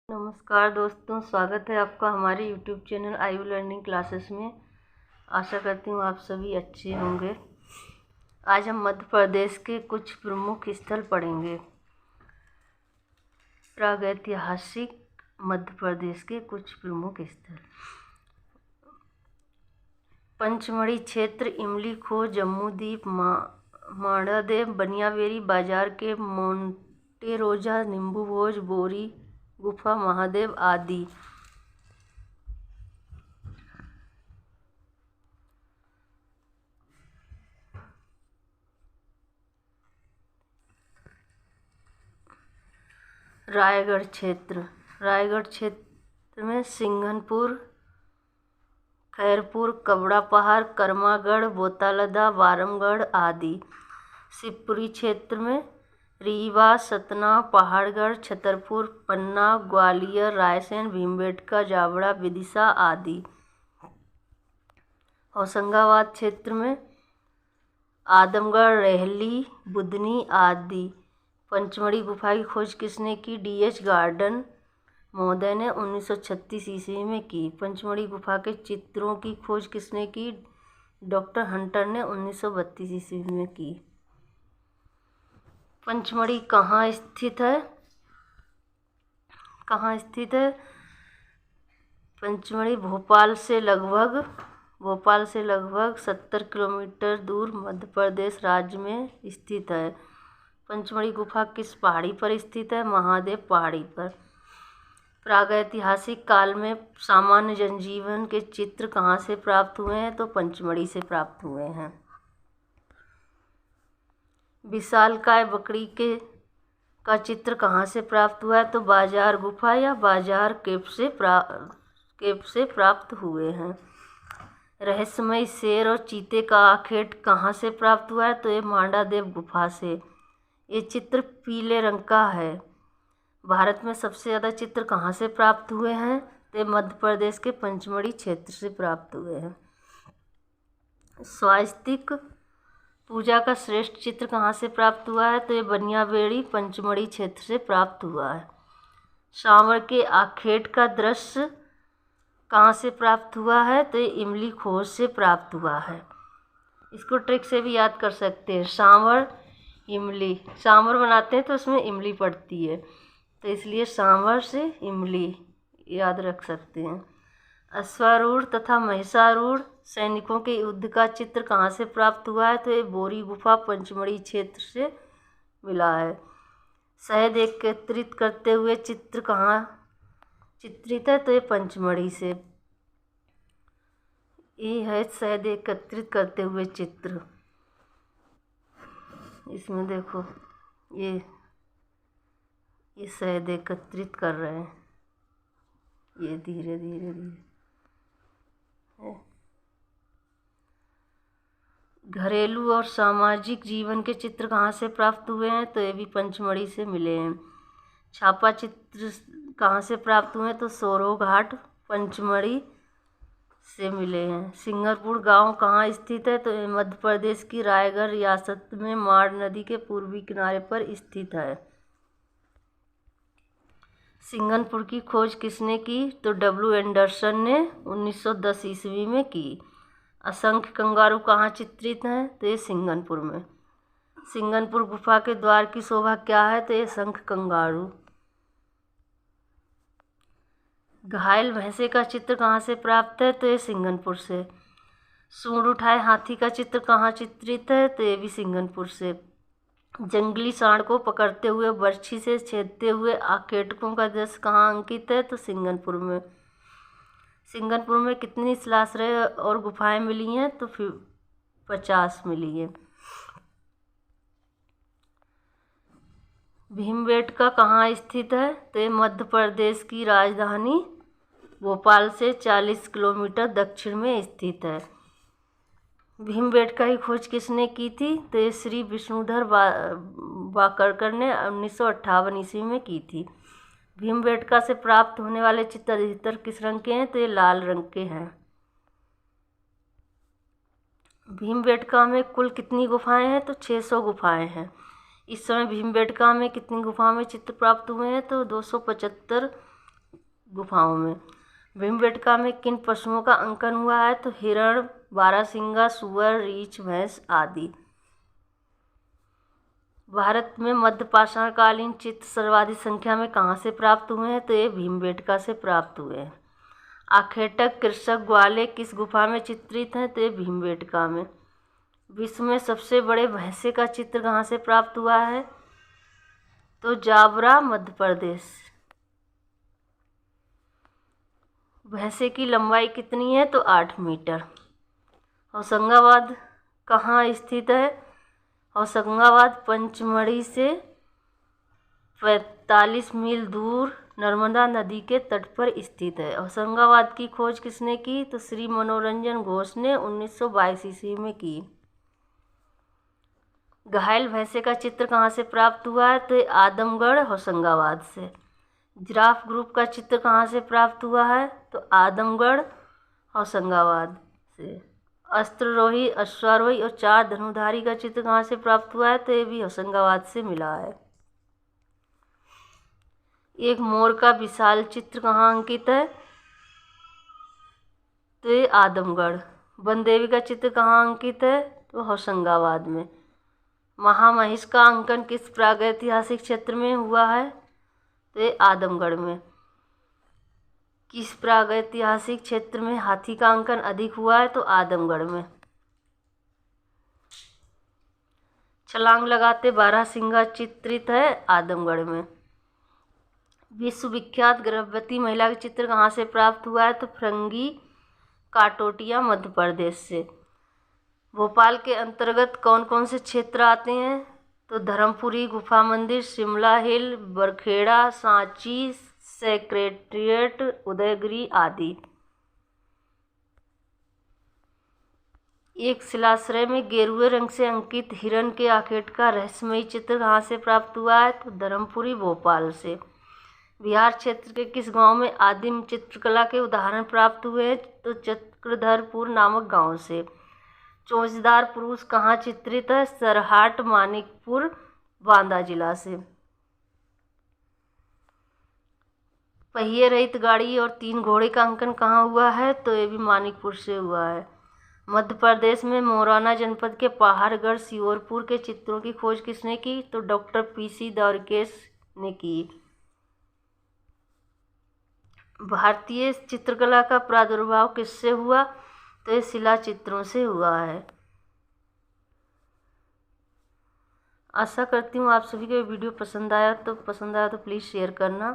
नमस्कार दोस्तों, स्वागत है आपका हमारे YouTube चैनल आयु लर्निंग क्लासेस में। आशा करती हूँ आप सभी अच्छे होंगे। आज हम मध्य प्रदेश के कुछ प्रमुख स्थल पढ़ेंगे। प्रागैतिहासिक मध्य प्रदेश के कुछ प्रमुख स्थल: पंचमढ़ी क्षेत्र, इमली खो, जम्मूदीप, मांडादेव, बनियावेरी बाजार के मोंटेरोजा, नींबू भोज, बोरी गुफा, महादेव आदि। रायगढ़ क्षेत्र में सिंघनपुर, खैरपुर, कबड़ा पहाड़, करमागढ़, बोतालदा, वारमगढ़ आदि। शिवपुरी क्षेत्र में रीवा, सतना, पहाड़गढ़, छतरपुर, पन्ना, ग्वालियर, रायसेन, भीमबेटका, जावड़ा, विदिशा आदि। होशंगाबाद क्षेत्र में आदमगढ़, रेहली, बुधनी आदि। पंचमढ़ी गुफा की खोज किसने की? D.H. गार्डन महोदय ने 1936 ईस्वी में की। पंचमढ़ी गुफा के चित्रों की खोज किसने की? डॉक्टर हंटर ने 1932 ईस्वी में की। पंचमढ़ी कहाँ स्थित है? पंचमढ़ी भोपाल से लगभग 70 किलोमीटर दूर मध्य प्रदेश राज्य में स्थित है। पंचमढ़ी गुफा किस पहाड़ी पर स्थित है? महादेव पहाड़ी पर। प्रागैतिहासिक काल में सामान्य जनजीवन के चित्र कहाँ से प्राप्त हुए हैं? तो पंचमढ़ी से प्राप्त हुए हैं। विशालकाय बकरी का चित्र कहाँ से प्राप्त हुआ है? तो बाजार गुफा या बाजार केव से प्राप्त हुए हैं। रहस्यमय शेर और चीते का आखेट कहाँ से प्राप्त हुआ है? तो ये मांडादेव गुफा से। ये चित्र पीले रंग का है। भारत में सबसे ज़्यादा चित्र कहाँ से प्राप्त हुए हैं? तो मध्य प्रदेश के पंचमढ़ी क्षेत्र से प्राप्त हुए हैं। स्वास्तिक पूजा का श्रेष्ठ चित्र कहाँ से प्राप्त हुआ है? तो ये बनियावेरी पंचमढ़ी क्षेत्र से प्राप्त हुआ है। सांवर के आखेट का दृश्य कहाँ से प्राप्त हुआ है? तो ये इमली खोज से प्राप्त हुआ है। इसको ट्रिक से भी याद कर सकते हैं। सांवर बनाते हैं तो उसमें इमली पड़ती है, तो इसलिए सांवर से इमली याद रख सकते हैं। अश्वारूढ़ तथा महिषारूढ़ सैनिकों के युद्ध का चित्र कहाँ से प्राप्त हुआ है? तो ये बोरी गुफा पंचमढ़ी क्षेत्र से मिला है। शहद एकत्रित करते हुए चित्र कहाँ चित्रित है? तो ये पंचमढ़ी से। ये है शहद एकत्रित करते हुए चित्र। इसमें देखो, ये शहद एकत्रित कर रहे हैं, ये धीरे धीरे घरेलू और सामाजिक जीवन के चित्र कहाँ से प्राप्त हुए हैं? तो ये भी पंचमढ़ी से मिले हैं। छापा चित्र कहाँ से प्राप्त हुए हैं? तो सोरो घाट पंचमढ़ी से मिले हैं। सिंगरपुर गांव कहाँ स्थित है? तो ये मध्य प्रदेश की रायगढ़ रियासत में माड़ नदी के पूर्वी किनारे पर स्थित है। सिंगनपुर की खोज किसने की? तो W. एंडरसन ने 1910 ईस्वी में की। असंख्य कंगारू कहाँ चित्रित हैं? तो ये सिंगनपुर में। सिंगनपुर गुफा के द्वार की शोभा क्या है? तो ये शंख कंगारू। घायल भैंसे का चित्र कहाँ से प्राप्त है? तो ये सिंगनपुर से। सूंड उठाए हाथी का चित्र कहाँ चित्रित है? तो ये भी सिंगनपुर से। जंगली सांड को पकड़ते हुए बर्छी से छेदते हुए आखेटकों का दृश्य कहाँ अंकित है? तो सिंगनपुर में। सिंगनपुर में कितनी शिलाश्रय और गुफाएं मिली हैं? तो 50 मिली है। भीमबेटका कहाँ स्थित है? तो ये मध्य प्रदेश की राजधानी भोपाल से 40 किलोमीटर दक्षिण में स्थित है। भीमबेटका की खोज किसने की थी? तो ये श्री विष्णुधर वाकरकर ने 1958 ईस्वी में की थी। भीमबेटका से प्राप्त होने वाले चित्र अधिकतर किस रंग के हैं? तो ये लाल रंग के हैं। भीमबेटका में कुल कितनी गुफाएं हैं? तो 600 गुफाएं हैं। इस समय भीमबेटका में कितनी गुफाओं में चित्र प्राप्त हुए हैं? तो 275 गुफाओं में। भीमबेटका में किन पशुओं का अंकन हुआ है? तो हिरण, बारहसिंगा, सूअर, रीछ, भैंस आदि। भारत में मध्यपाषाण कालीन चित्र सर्वाधिक संख्या में कहाँ से प्राप्त हुए हैं? तो ये भीमबेटका से प्राप्त हुए हैं। आखेटक, कृषक, ग्वाले किस गुफा में चित्रित हैं? तो ये भीमबेटका में। विश्व में सबसे बड़े भैंसे का चित्र कहाँ से प्राप्त हुआ है? तो जावरा, मध्य प्रदेश। भैंसे की लंबाई कितनी है? तो 8 मीटर। होशंगाबाद कहाँ स्थित है? होशंगाबाद पंचमढ़ी से 45 मील दूर नर्मदा नदी के तट पर स्थित है। होशंगाबाद की खोज किसने की? तो श्री मनोरंजन घोष ने 1922 ईस्वी में की। घायल भैंसे का चित्र कहाँ से प्राप्त हुआ है? तो आदमगढ़, होशंगाबाद से। जिराफ ग्रुप का चित्र कहाँ से प्राप्त हुआ है? तो आदमगढ़, होशंगाबाद से। अस्त्ररोही, अश्वारोही और 4 धनुधारी का चित्र कहाँ से प्राप्त हुआ है? तो ये भी होशंगाबाद से मिला है। एक मोर का विशाल चित्र कहाँ अंकित है? तो ये आदमगढ़। वनदेवी का चित्र कहाँ अंकित है? तो होशंगाबाद में। महामहिष का अंकन किस प्रागैतिहासिक क्षेत्र में हुआ है? तो ये आदमगढ़ में। किस प्रागैतिहासिक क्षेत्र में हाथी का अंकन अधिक हुआ है? तो आदमगढ़ में। छलांग लगाते बारहसिंगा चित्रित है आदमगढ़ में। विश्व विख्यात गर्भवती महिला का चित्र कहाँ से प्राप्त हुआ है? तो फिरंगी, काटोटिया, मध्य प्रदेश से। भोपाल के अंतर्गत कौन कौन से क्षेत्र आते हैं? तो धर्मपुरी, गुफा मंदिर, शिमला हिल, बरखेड़ा, सांची, सेक्रेटेरिएट, उदयगिरी आदि। एक शिलाश्रय में गेरुए रंग से अंकित हिरण के आखेट का रहस्यमयी चित्र कहाँ से प्राप्त हुआ है? तो धर्मपुरी, भोपाल से। बिहार क्षेत्र के किस गांव में आदिम चित्रकला के उदाहरण प्राप्त हुए? तो चक्रधरपुर नामक गांव से। चोंचदार पुरुष कहाँ चित्रित है? सरहाट, मानिकपुर, बांदा जिला से। पहिए रहित गाड़ी और 3 घोड़े का अंकन कहाँ हुआ है? तो ये भी मानिकपुर से हुआ है। मध्य प्रदेश में मोराना जनपद के पहाड़गढ़, सियोरपुर के चित्रों की खोज किसने की? तो डॉक्टर PC द्वारकेश ने की। भारतीय चित्रकला का प्रादुर्भाव किससे हुआ? तो ये शिला चित्रों से हुआ है। आशा करती हूँ आप सभी को ये वीडियो पसंद आया तो प्लीज़ शेयर करना।